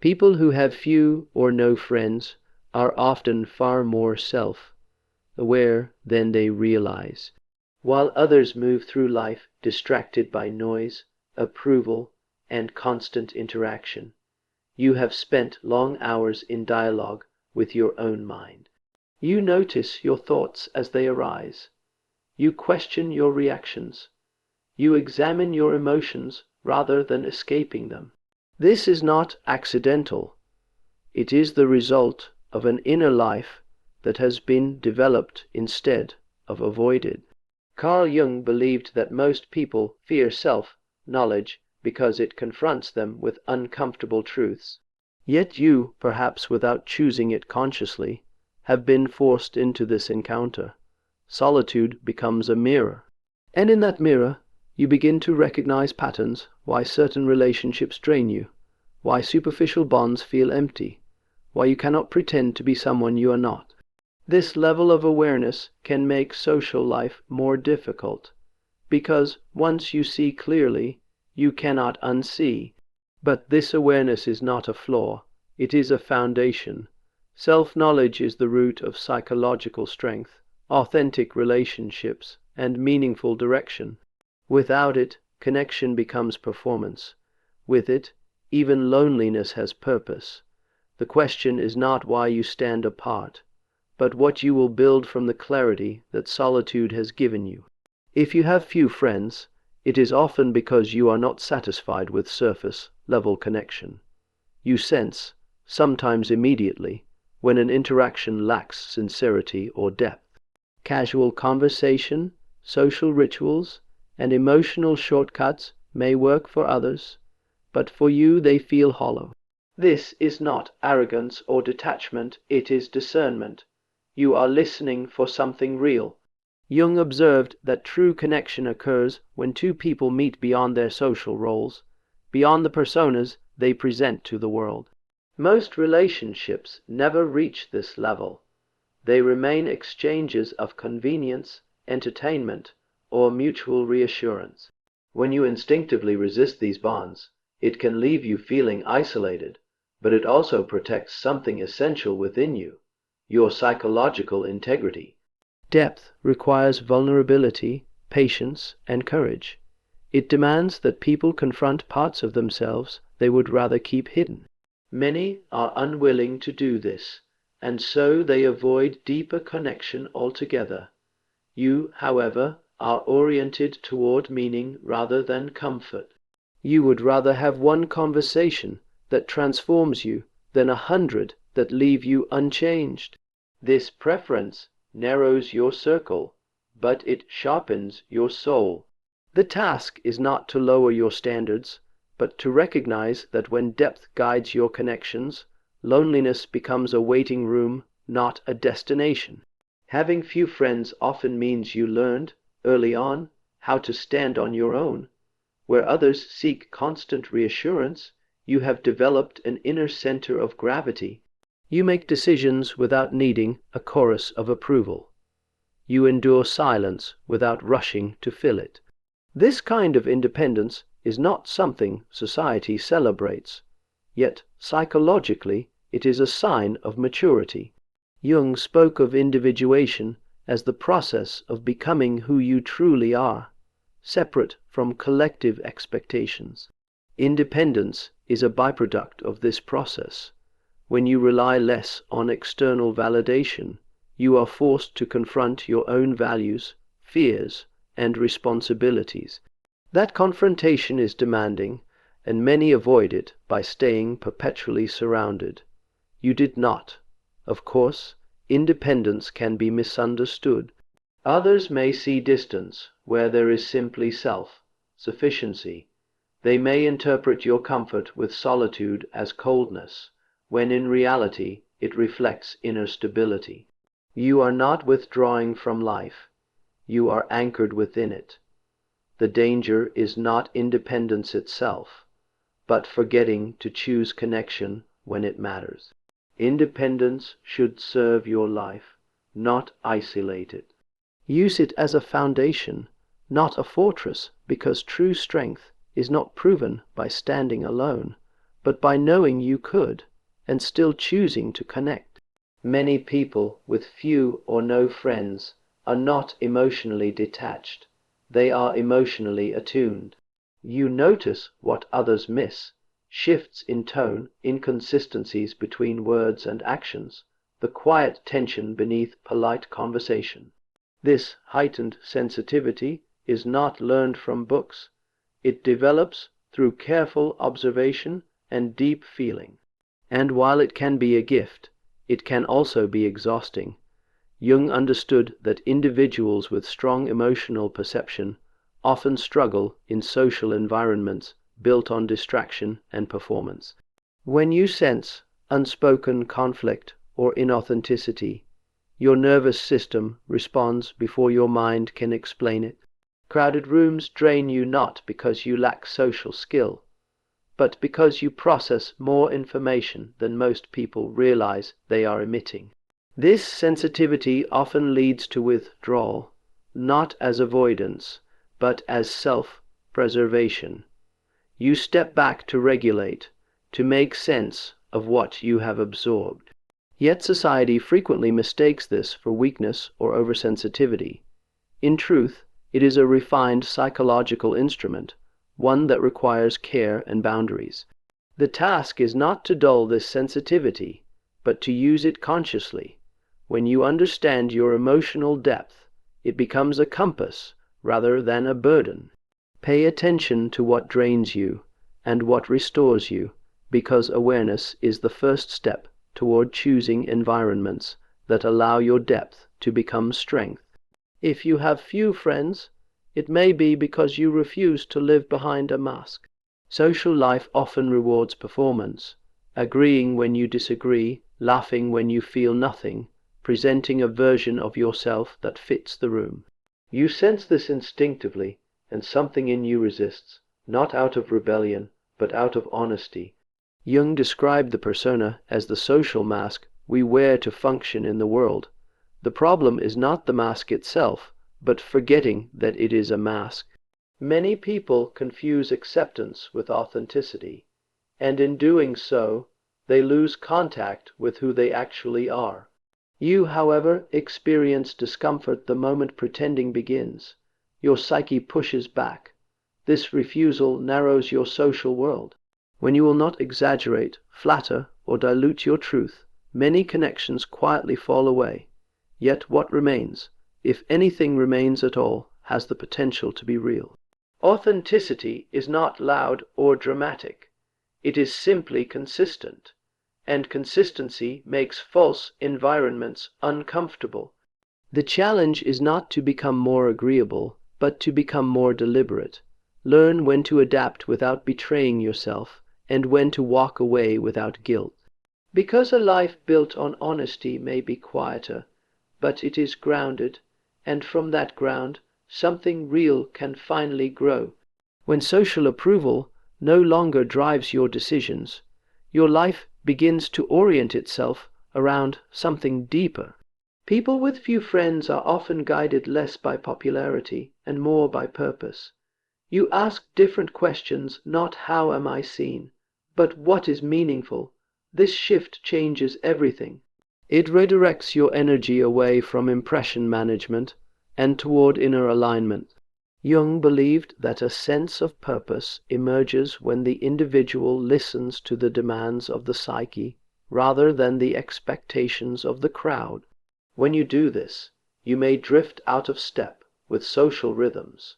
People who have few or no friends are often far more self-aware than they realize. While others move through life distracted by noise, approval, and constant interaction, you have spent long hours in dialogue with your own mind. You notice your thoughts as they arise. You question your reactions. You examine your emotions rather than escaping them. This is not accidental. It is the result of an inner life that has been developed instead of avoided. Carl Jung believed that most people fear self-knowledge because it confronts them with uncomfortable truths. Yet you, perhaps without choosing it consciously, have been forced into this encounter. Solitude becomes a mirror. And in that mirror, you begin to recognize patterns, why certain relationships drain you, why superficial bonds feel empty, why you cannot pretend to be someone you are not. This level of awareness can make social life more difficult, because once you see clearly, you cannot unsee. But this awareness is not a flaw, it is a foundation. Self-knowledge is the root of psychological strength, authentic relationships, and meaningful direction. Without it, connection becomes performance. With it, even loneliness has purpose. The question is not why you stand apart, but what you will build from the clarity that solitude has given you. If you have few friends, it is often because you are not satisfied with surface-level connection. You sense, sometimes immediately, when an interaction lacks sincerity or depth. Casual conversation, social rituals, and emotional shortcuts may work for others, but for you they feel hollow. This is not arrogance or detachment, it is discernment. You are listening for something real. Jung observed that true connection occurs when two people meet beyond their social roles, beyond the personas they present to the world. Most relationships never reach this level. They remain exchanges of convenience, entertainment, or mutual reassurance. When you instinctively resist these bonds, it can leave you feeling isolated, but it also protects something essential within you, your psychological integrity. Depth requires vulnerability, patience, and courage. It demands that people confront parts of themselves they would rather keep hidden. Many are unwilling to do this, and so they avoid deeper connection altogether. You, however, are oriented toward meaning rather than comfort. You would rather have one conversation that transforms you than 100 that leave you unchanged. This preference narrows your circle, but it sharpens your soul. The task is not to lower your standards, but to recognize that when depth guides your connections, loneliness becomes a waiting room, not a destination. Having few friends often means you learned, early on, how to stand on your own. Where others seek constant reassurance, you have developed an inner center of gravity. You make decisions without needing a chorus of approval. You endure silence without rushing to fill it. This kind of independence is not something society celebrates, yet psychologically it is a sign of maturity. Jung spoke of individuation as the process of becoming who you truly are, separate from collective expectations. Independence is a byproduct of this process. When you rely less on external validation, you are forced to confront your own values, fears, and responsibilities. That confrontation is demanding, and many avoid it by staying perpetually surrounded. You did not. Of course, independence can be misunderstood. Others may see distance where there is simply self-sufficiency. They may interpret your comfort with solitude as coldness, when in reality it reflects inner stability. You are not withdrawing from life. You are anchored within it. The danger is not independence itself, but forgetting to choose connection when it matters. Independence should serve your life, not isolate it. Use it as a foundation, not a fortress, because true strength is not proven by standing alone, but by knowing you could, and still choosing to connect. Many people with few or no friends are not emotionally detached. They are emotionally attuned. You notice what others miss, shifts in tone, inconsistencies between words and actions, the quiet tension beneath polite conversation. This heightened sensitivity is not learned from books. It develops through careful observation and deep feeling. And while it can be a gift, it can also be exhausting. Jung understood that individuals with strong emotional perception often struggle in social environments built on distraction and performance. When you sense unspoken conflict or inauthenticity, your nervous system responds before your mind can explain it. Crowded rooms drain you not because you lack social skill, but because you process more information than most people realize they are emitting. This sensitivity often leads to withdrawal, not as avoidance, but as self-preservation. You step back to regulate, to make sense of what you have absorbed. Yet society frequently mistakes this for weakness or oversensitivity. In truth, it is a refined psychological instrument, one that requires care and boundaries. The task is not to dull this sensitivity, but to use it consciously. When you understand your emotional depth, it becomes a compass rather than a burden. Pay attention to what drains you and what restores you, because awareness is the first step toward choosing environments that allow your depth to become strength. If you have few friends, it may be because you refuse to live behind a mask. Social life often rewards performance, agreeing when you disagree, laughing when you feel nothing, presenting a version of yourself that fits the room. You sense this instinctively, and something in you resists, not out of rebellion, but out of honesty. Jung described the persona as the social mask we wear to function in the world. The problem is not the mask itself, but forgetting that it is a mask. Many people confuse acceptance with authenticity, and in doing so, they lose contact with who they actually are. You, however, experience discomfort the moment pretending begins. Your psyche pushes back. This refusal narrows your social world. When you will not exaggerate, flatter, or dilute your truth, many connections quietly fall away. Yet what remains, if anything remains at all, has the potential to be real. Authenticity is not loud or dramatic. It is simply consistent, and consistency makes false environments uncomfortable. The challenge is not to become more agreeable, but to become more deliberate. Learn when to adapt without betraying yourself, and when to walk away without guilt. Because a life built on honesty may be quieter, but it is grounded, and from that ground something real can finally grow. When social approval no longer drives your decisions, your life begins to orient itself around something deeper. People with few friends are often guided less by popularity and more by purpose. You ask different questions, not how am I seen, but what is meaningful. This shift changes everything. It redirects your energy away from impression management and toward inner alignment. Jung believed that a sense of purpose emerges when the individual listens to the demands of the psyche rather than the expectations of the crowd. When you do this, you may drift out of step with social rhythms.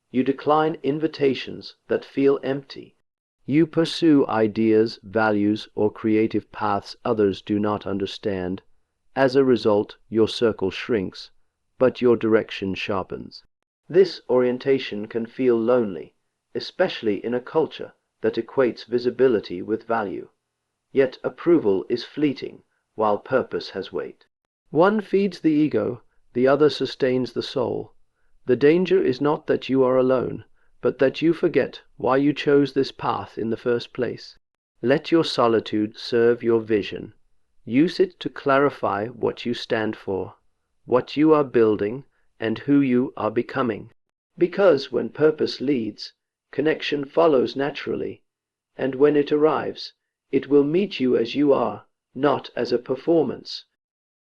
You decline invitations that feel empty. You pursue ideas, values, or creative paths others do not understand. As a result, your circle shrinks, but your direction sharpens. This orientation can feel lonely, especially in a culture that equates visibility with value. Yet approval is fleeting, while purpose has weight. One feeds the ego, the other sustains the soul. The danger is not that you are alone, but that you forget why you chose this path in the first place. Let your solitude serve your vision. Use it to clarify what you stand for, what you are building, and who you are becoming. Because when purpose leads, connection follows naturally. and when it arrives, it will meet you as you are, not as a performance.